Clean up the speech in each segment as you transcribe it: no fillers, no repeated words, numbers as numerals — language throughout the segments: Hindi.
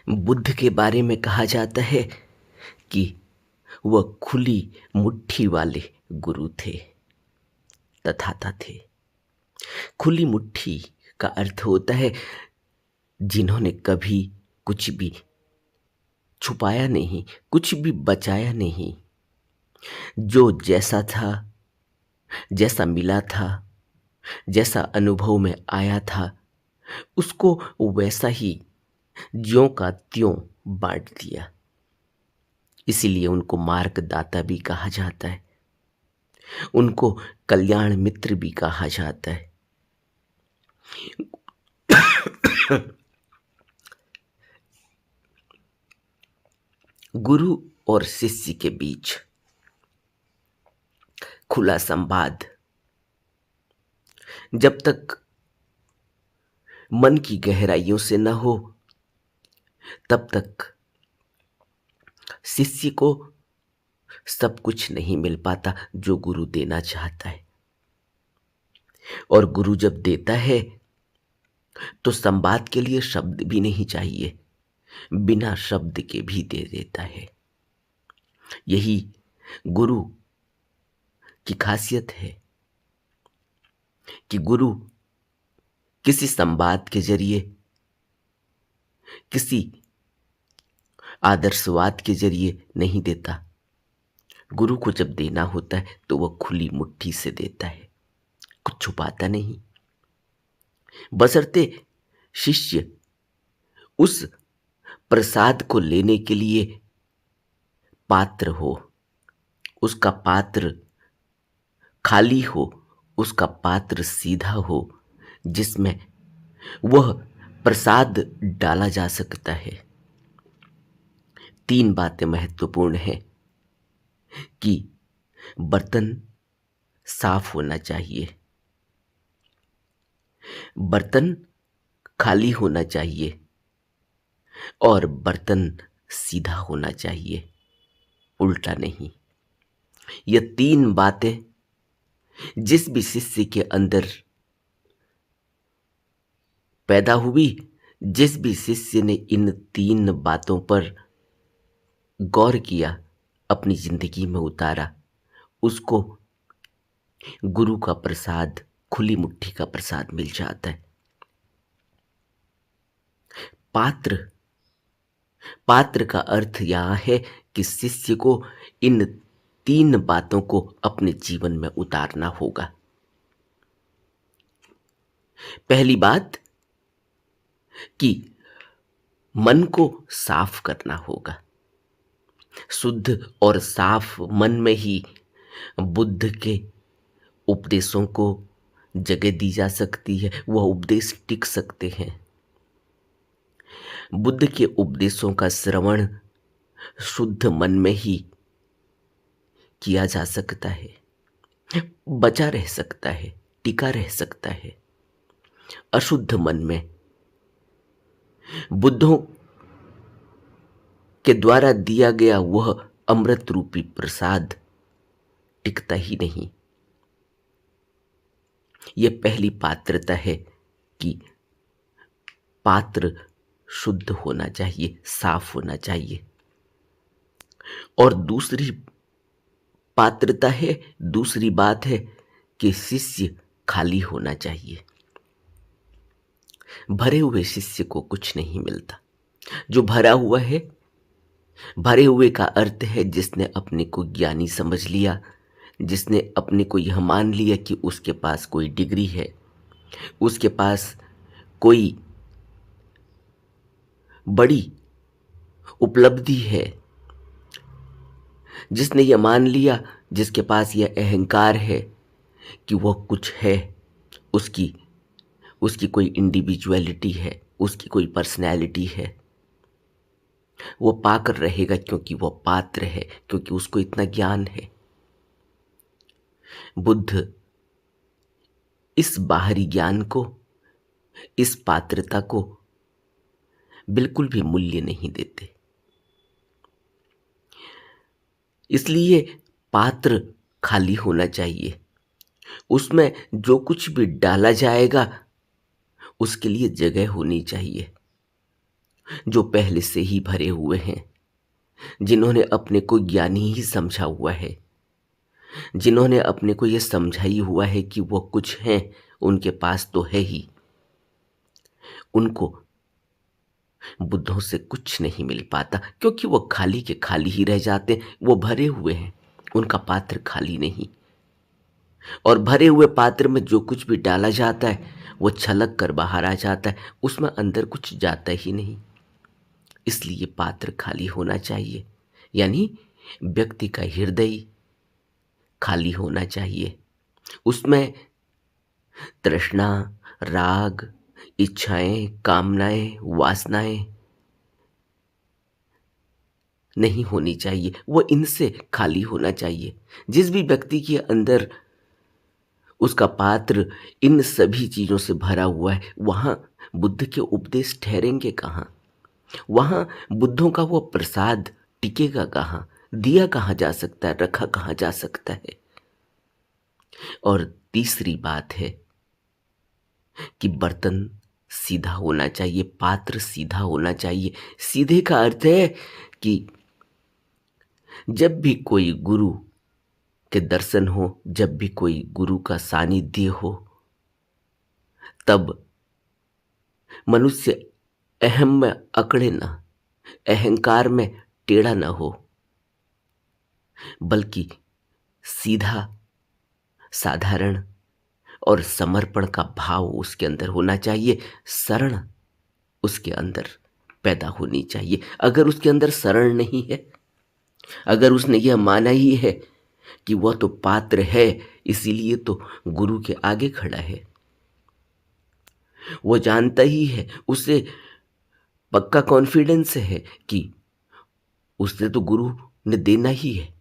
बुद्ध के बारे में कहा जाता है कि वह खुली मुट्ठी वाले गुरु थे, तथाता थे। खुली मुट्ठी का अर्थ होता है जिन्होंने कभी कुछ भी छुपाया नहीं, कुछ भी बचाया नहीं। जो जैसा था, जैसा मिला था, जैसा अनुभव में आया था, उसको वैसा ही ज्यों का त्यों बांट दिया। इसीलिए उनको मार्गदाता भी कहा जाता है, उनको कल्याण मित्र भी कहा जाता है। गुरु और शिष्य के बीच खुला संवाद जब तक मन की गहराइयों से न हो, तब तक शिष्य को सब कुछ नहीं मिल पाता जो गुरु देना चाहता है। और गुरु जब देता है तो संवाद के लिए शब्द भी नहीं चाहिए, बिना शब्द के भी दे देता है। यही गुरु की खासियत है कि गुरु किसी संवाद के जरिए, किसी आदर्शवाद के जरिए नहीं देता। गुरु को जब देना होता है तो वह खुली मुट्ठी से देता है, कुछ छुपाता नहीं। बशर्ते शिष्य उस प्रसाद को लेने के लिए पात्र हो, उसका पात्र खाली हो, उसका पात्र सीधा हो, जिसमें वह प्रसाद डाला जा सकता है। 3 बातें महत्वपूर्ण हैं कि बर्तन साफ होना चाहिए, बर्तन खाली होना चाहिए और बर्तन सीधा होना चाहिए, उल्टा नहीं। ये 3 बातें जिस भी शिष्य के अंदर पैदा हुई, जिस भी शिष्य ने इन 3 बातों पर गौर किया, अपनी जिंदगी में उतारा, उसको गुरु का प्रसाद, खुली मुट्ठी का प्रसाद मिल जाता है। पात्र, पात्र का अर्थ यह है कि शिष्य को इन 3 बातों को अपने जीवन में उतारना होगा। पहली बात कि मन को साफ करना होगा। शुद्ध और साफ मन में ही बुद्ध के उपदेशों को जगह दी जा सकती है, वह उपदेश टिक सकते हैं। बुद्ध के उपदेशों का श्रवण शुद्ध मन में ही किया जा सकता है, बचा रह सकता है, टिका रह सकता है। अशुद्ध मन में बुद्धों के द्वारा दिया गया वह अमृत रूपी प्रसाद टिकता ही नहीं। यह पहली पात्रता है कि पात्र शुद्ध होना चाहिए, साफ होना चाहिए। और दूसरी पात्रता है, दूसरी बात है कि शिष्य खाली होना चाहिए। भरे हुए शिष्य को कुछ नहीं मिलता। जो भरा हुआ है, भरे हुए का अर्थ है जिसने अपने को ज्ञानी समझ लिया, जिसने अपने को यह मान लिया कि उसके पास कोई डिग्री है, उसके पास कोई बड़ी उपलब्धि है, जिसने यह मान लिया, जिसके पास यह अहंकार है कि वह कुछ है, उसकी कोई इंडिविजुअलिटी है, उसकी कोई पर्सनैलिटी है, वो पाकर रहेगा क्योंकि वह पात्र है, क्योंकि उसको इतना ज्ञान है। बुद्ध इस बाहरी ज्ञान को, इस पात्रता को बिल्कुल भी मूल्य नहीं देते। इसलिए पात्र खाली होना चाहिए, उसमें जो कुछ भी डाला जाएगा उसके लिए जगह होनी चाहिए। जो पहले से ही भरे हुए हैं, जिन्होंने अपने को ज्ञानी ही समझा हुआ है, जिन्होंने अपने को ये समझा ही हुआ है कि वो कुछ हैं, उनके पास तो है ही, उनको बुद्धों से कुछ नहीं मिल पाता, क्योंकि वो खाली के खाली ही रह जाते हैं। वो भरे हुए हैं, उनका पात्र खाली नहीं। और भरे हुए पात्र में जो कुछ भी डाला जाता है वो छलक कर बाहर आ जाता है, उसमें अंदर कुछ जाता ही नहीं। इसलिए पात्र खाली होना चाहिए, यानी व्यक्ति का हृदय खाली होना चाहिए। उसमें तृष्णा, राग, इच्छाएं, कामनाएं, वासनाएं नहीं होनी चाहिए, वो इनसे खाली होना चाहिए। जिस भी व्यक्ति के अंदर उसका पात्र इन सभी चीजों से भरा हुआ है, वहां बुद्ध के उपदेश ठहरेंगे कहाँ? वहां बुद्धों का वो प्रसाद टिकेगा कहाँ? दिया कहाँ जा सकता है, रखा कहाँ जा सकता है? और तीसरी बात है कि बर्तन सीधा होना चाहिए, पात्र सीधा होना चाहिए। सीधे का अर्थ है कि जब भी कोई गुरु के दर्शन हो, जब भी कोई गुरु का सानिध्य हो, तब मनुष्य अहम में अकड़े ना, अहंकार में टेढ़ा ना हो, बल्कि सीधा, साधारण और समर्पण का भाव उसके अंदर होना चाहिए। शरण उसके अंदर पैदा होनी चाहिए। अगर उसके अंदर शरण नहीं है, अगर उसने यह माना ही है कि वह तो पात्र है, इसीलिए तो गुरु के आगे खड़ा है, वो जानता ही है, उसे पक्का कॉन्फिडेंस है कि उसने तो गुरु ने देना ही है।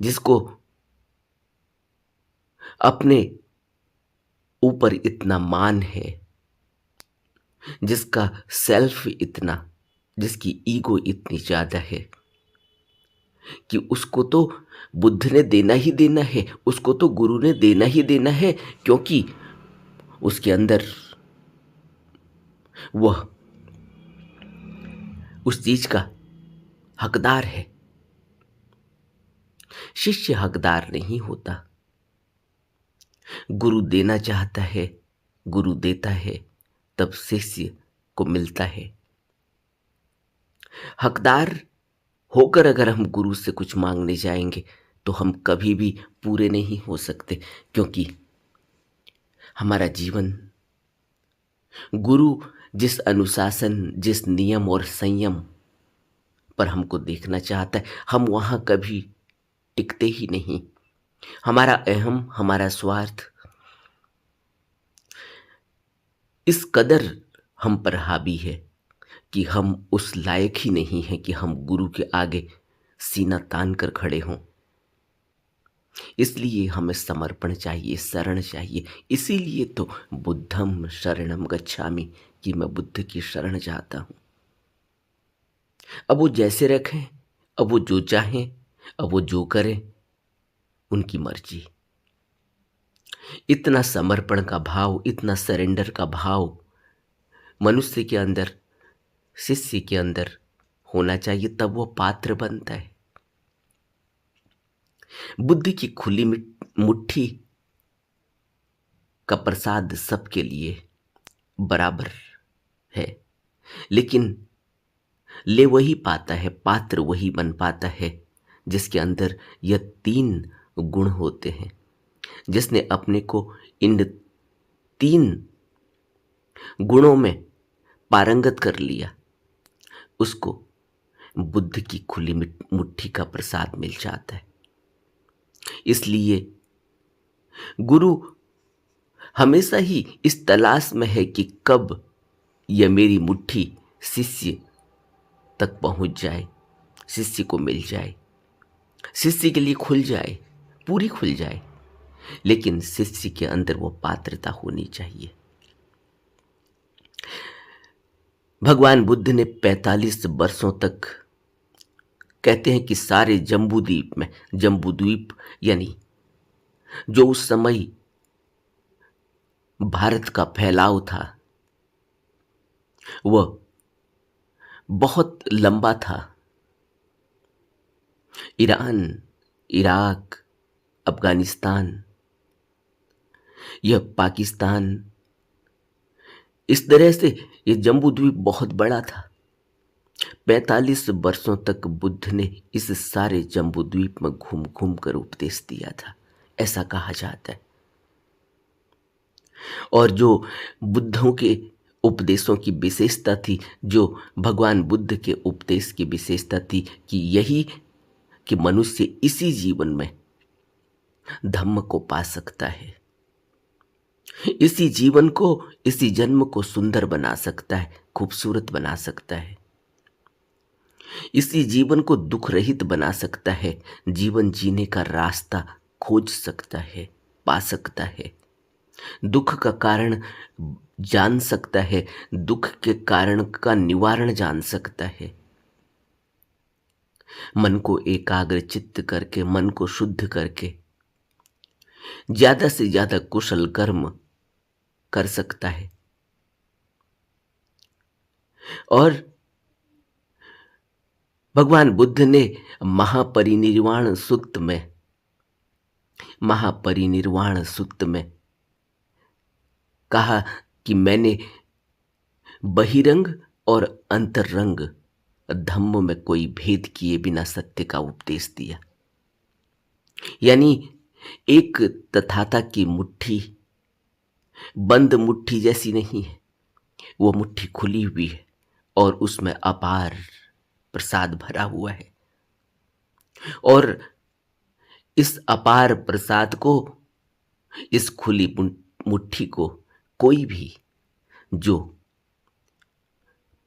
जिसको अपने ऊपर इतना मान है, जिसका सेल्फ इतना, जिसकी ईगो इतनी ज्यादा है कि उसको तो बुद्ध ने देना ही देना है, उसको तो गुरु ने देना ही देना है, क्योंकि उसके अंदर वह उस चीज का हकदार है। शिष्य हकदार नहीं होता, गुरु देना चाहता है, गुरु देता है, तब शिष्य को मिलता है। हकदार होकर अगर हम गुरु से कुछ मांगने जाएंगे तो हम कभी भी पूरे नहीं हो सकते, क्योंकि हमारा जीवन गुरु जिस अनुशासन, जिस नियम और संयम पर हमको देखना चाहता है, हम वहां कभी टिकते ही नहीं। हमारा अहम, हमारा स्वार्थ इस कदर हम पर हावी है कि हम उस लायक ही नहीं हैं कि हम गुरु के आगे सीना तान कर खड़े हों। इसलिए हमें समर्पण चाहिए, शरण चाहिए। इसीलिए तो बुद्धम शरणम गच्छामि, कि मैं बुद्ध की शरण जाता हूं। अब वो जैसे रखें, अब वो जो चाहें, अब वो जो करें, उनकी मर्जी। इतना समर्पण का भाव, इतना सरेंडर का भाव मनुष्य के अंदर, शिष्य के अंदर होना चाहिए, तब वो पात्र बनता है। बुद्धि की खुली मुट्ठी का प्रसाद सबके लिए बराबर है, लेकिन ले वही पाता है, पात्र वही बन पाता है जिसके अंदर यह तीन गुण होते हैं। जिसने अपने को इन तीन गुणों में पारंगत कर लिया, उसको बुद्ध की खुली मुट्ठी का प्रसाद मिल जाता है। इसलिए गुरु हमेशा ही इस तलाश में है कि कब यह मेरी मुट्ठी शिष्य तक पहुंच जाए, शिष्य को मिल जाए, शिष्य के लिए खुल जाए, पूरी खुल जाए। लेकिन शिष्य के अंदर वो पात्रता होनी चाहिए। भगवान बुद्ध ने 45 वर्षों तक, कहते हैं कि सारे जम्बूद्वीप में, जम्बूद्वीप यानी जो उस समय भारत का फैलाव था, वह बहुत लंबा था। ईरान, इराक, अफगानिस्तान, यह पाकिस्तान, इस तरह से ये जम्बूद्वीप बहुत बड़ा था। 45 वर्षों तक बुद्ध ने इस सारे जम्बूद्वीप में घूम घूम कर उपदेश दिया था, ऐसा कहा जाता है। और जो बुद्धों के उपदेशों की विशेषता थी, जो भगवान बुद्ध के उपदेश की विशेषता थी कि यही कि मनुष्य इसी जीवन में धम्म को पा सकता है, इसी जीवन को, इसी जन्म को सुंदर बना सकता है, खूबसूरत बना सकता है, इसी जीवन को दुख रहित बना सकता है, जीवन जीने का रास्ता खोज सकता है, पा सकता है, दुख का कारण जान सकता है, दुख के कारण का निवारण जान सकता है। मन को एकाग्र चित्त करके, मन को शुद्ध करके ज्यादा से ज्यादा कुशल कर्म कर सकता है। और भगवान बुद्ध ने महापरिनिर्वाण सूक्त में कहा कि मैंने बहिरंग और अंतरंग धम्म में कोई भेद किए बिना सत्य का उपदेश दिया। यानी एक तथाता की मुट्ठी बंद मुट्ठी जैसी नहीं है, वो मुट्ठी खुली हुई है और उसमें अपार प्रसाद भरा हुआ है। और इस अपार प्रसाद को, इस खुली मुट्ठी को कोई भी जो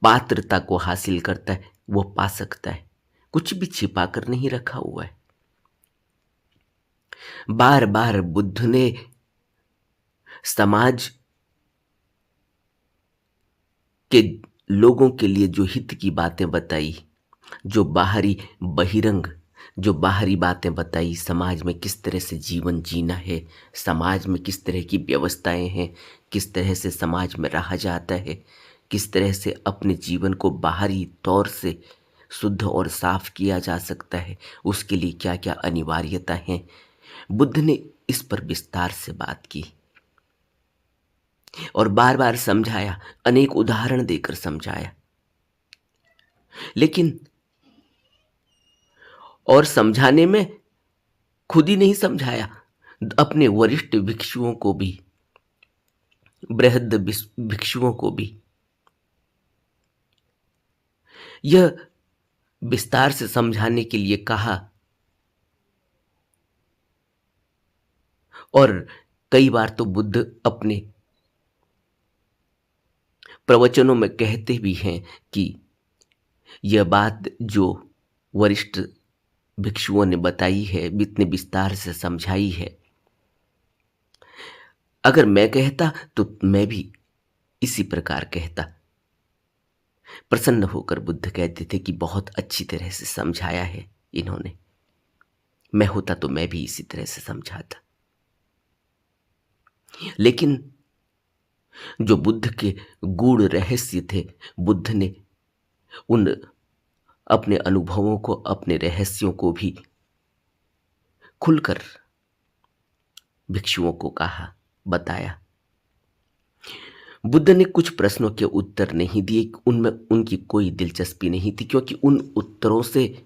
पात्रता को हासिल करता है वो पा सकता है, कुछ भी छिपा कर नहीं रखा हुआ है। बार बार बुद्ध ने समाज के लोगों के लिए जो हित की बातें बताई, जो बाहरी बातें बताई, समाज में किस तरह से जीवन जीना है, समाज में किस तरह की व्यवस्थाएं हैं, किस तरह से समाज में रहा जाता है, किस तरह से अपने जीवन को बाहरी तौर से शुद्ध और साफ किया जा सकता है, उसके लिए क्या क्या अनिवार्यता है, बुद्ध ने इस पर विस्तार से बात की और बार बार समझाया, अनेक उदाहरण देकर समझाया। लेकिन और समझाने में खुद ही नहीं समझाया, अपने वरिष्ठ भिक्षुओं को भी, बृहद भिक्षुओं को भी यह विस्तार से समझाने के लिए कहा। और कई बार तो बुद्ध अपने प्रवचनों में कहते भी हैं कि यह बात जो वरिष्ठ भिक्षुओं ने बताई है, इतने विस्तार से समझाई है, अगर मैं कहता तो मैं भी इसी प्रकार कहता। प्रसन्न होकर बुद्ध कहते थे कि बहुत अच्छी तरह से समझाया है इन्होंने, मैं होता तो मैं भी इसी तरह से समझाता। लेकिन जो बुद्ध के गूढ़ रहस्य थे, बुद्ध ने उन अपने अनुभवों को, अपने रहस्यों को भी खुलकर भिक्षुओं को कहा, बताया। बुद्ध ने कुछ प्रश्नों के उत्तर नहीं दिए, उनमें उनकी कोई दिलचस्पी नहीं थी, क्योंकि उन उत्तरों से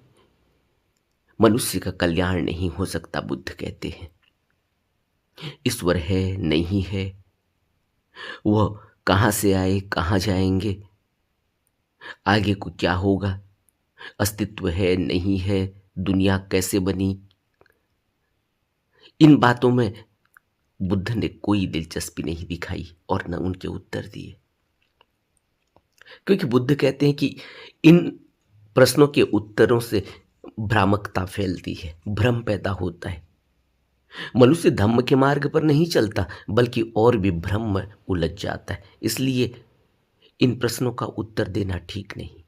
मनुष्य का कल्याण नहीं हो सकता। बुद्ध कहते हैं ईश्वर है, नहीं है, वह कहाँ से आए, कहाँ जाएंगे, आगे को क्या होगा, अस्तित्व है, नहीं है, दुनिया कैसे बनी, इन बातों में बुद्ध ने कोई दिलचस्पी नहीं दिखाई और न उनके उत्तर दिए। क्योंकि बुद्ध कहते हैं कि इन प्रश्नों के उत्तरों से भ्रामकता फैलती है, भ्रम पैदा होता है, मनुष्य धम्म के मार्ग पर नहीं चलता बल्कि और भी भ्रम में उलझ जाता है। इसलिए इन प्रश्नों का उत्तर देना ठीक नहीं।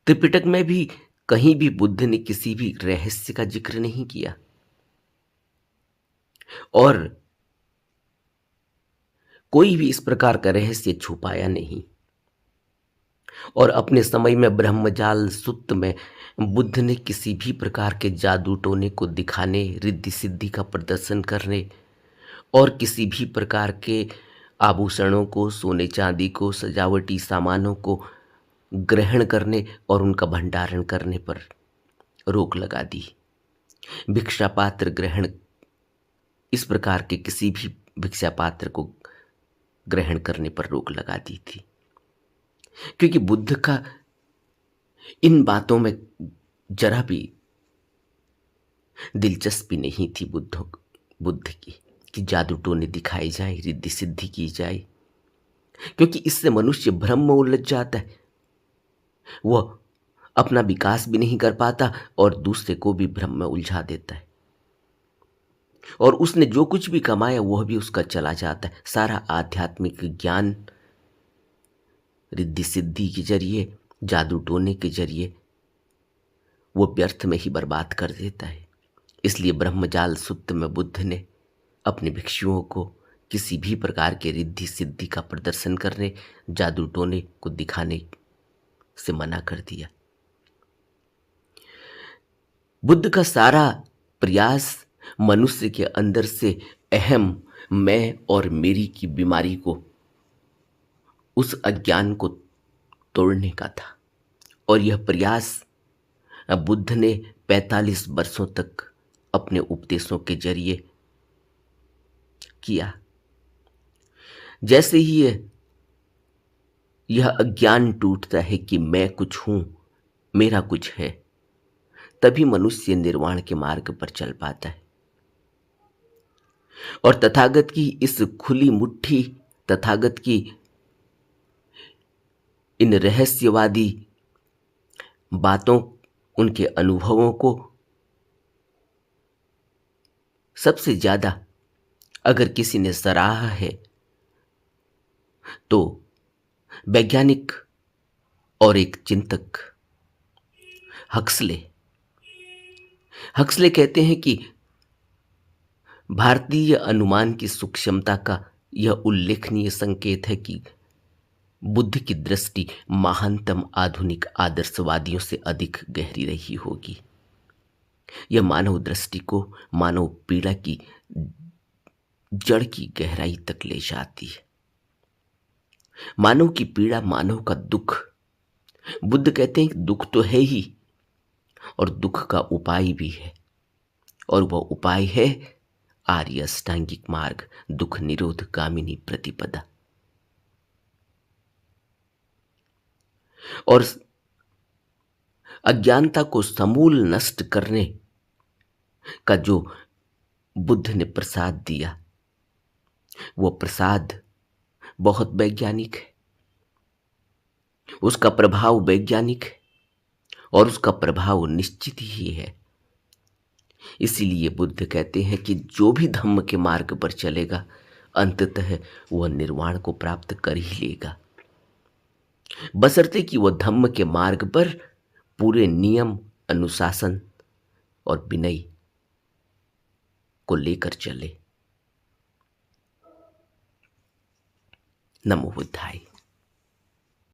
त्रिपिटक में भी कहीं भी बुद्ध ने किसी भी रहस्य का जिक्र नहीं किया और कोई भी इस प्रकार का रहस्य छुपाया नहीं। और अपने समय में ब्रह्मजाल सुत्त में बुद्ध ने किसी भी प्रकार के जादू टोने को दिखाने, रिद्धि सिद्धि का प्रदर्शन करने और किसी भी प्रकार के आभूषणों को, सोने चांदी को, सजावटी सामानों को ग्रहण करने और उनका भंडारण करने पर रोक लगा दी। भिक्षा पात्र ग्रहण, इस प्रकार के किसी भी भिक्षा पात्र को ग्रहण करने पर रोक लगा दी थी, क्योंकि बुद्ध का इन बातों में जरा भी दिलचस्पी नहीं थी बुद्ध की कि जादू टोने दिखाई जाए, रिद्धि सिद्धि की जाए, क्योंकि इससे मनुष्य भ्रम में उलझ जाता है। वह अपना विकास भी नहीं कर पाता और दूसरे को भी भ्रम में उलझा देता है, और उसने जो कुछ भी कमाया वह भी उसका चला जाता है। सारा आध्यात्मिक ज्ञान रिद्धि सिद्धि के जरिए, जादू टोने के जरिए वो व्यर्थ में ही बर्बाद कर देता है। इसलिए ब्रह्मजाल सुत्त में बुद्ध ने अपने भिक्षुओं को किसी भी प्रकार के रिद्धि सिद्धि का प्रदर्शन करने, जादू टोने को दिखाने से मना कर दिया। बुद्ध का सारा प्रयास मनुष्य के अंदर से अहम, मैं और मेरी की बीमारी को, उस अज्ञान को तोड़ने का था। और यह प्रयास बुद्ध ने 45 वर्षों तक अपने उपदेशों के जरिए किया। जैसे ही यह अज्ञान टूटता है कि मैं कुछ हूं, मेरा कुछ है, तभी मनुष्य निर्वाण के मार्ग पर चल पाता है। और तथागत की इस खुली मुट्ठी, तथागत की इन रहस्यवादी बातों, उनके अनुभवों को सबसे ज्यादा अगर किसी ने सराहा है तो वैज्ञानिक और एक चिंतक हक्सले। हक्सले कहते हैं कि भारतीय अनुमान की सूक्ष्मता का यह उल्लेखनीय संकेत है कि बुद्ध की दृष्टि महानतम आधुनिक आदर्शवादियों से अधिक गहरी रही होगी। यह मानव दृष्टि को मानव पीड़ा की जड़ की गहराई तक ले जाती है। मानव की पीड़ा, मानव का दुख। बुद्ध कहते हैं कि दुख तो है ही और दुख का उपाय भी है, और वह उपाय है आर्य अष्टांगिक मार्ग, दुख निरोध गामिनी प्रतिपदा। और अज्ञानता को समूल नष्ट करने का जो बुद्ध ने प्रसाद दिया, वो प्रसाद बहुत वैज्ञानिक है, उसका प्रभाव वैज्ञानिक है और उसका प्रभाव निश्चित ही है। इसीलिए बुद्ध कहते हैं कि जो भी धम्म के मार्ग पर चलेगा अंततः वह निर्वाण को प्राप्त कर ही लेगा, बशर्ते कि वह धम्म के मार्ग पर पूरे नियम, अनुशासन और विनय को लेकर चले। नमो बुद्धाय।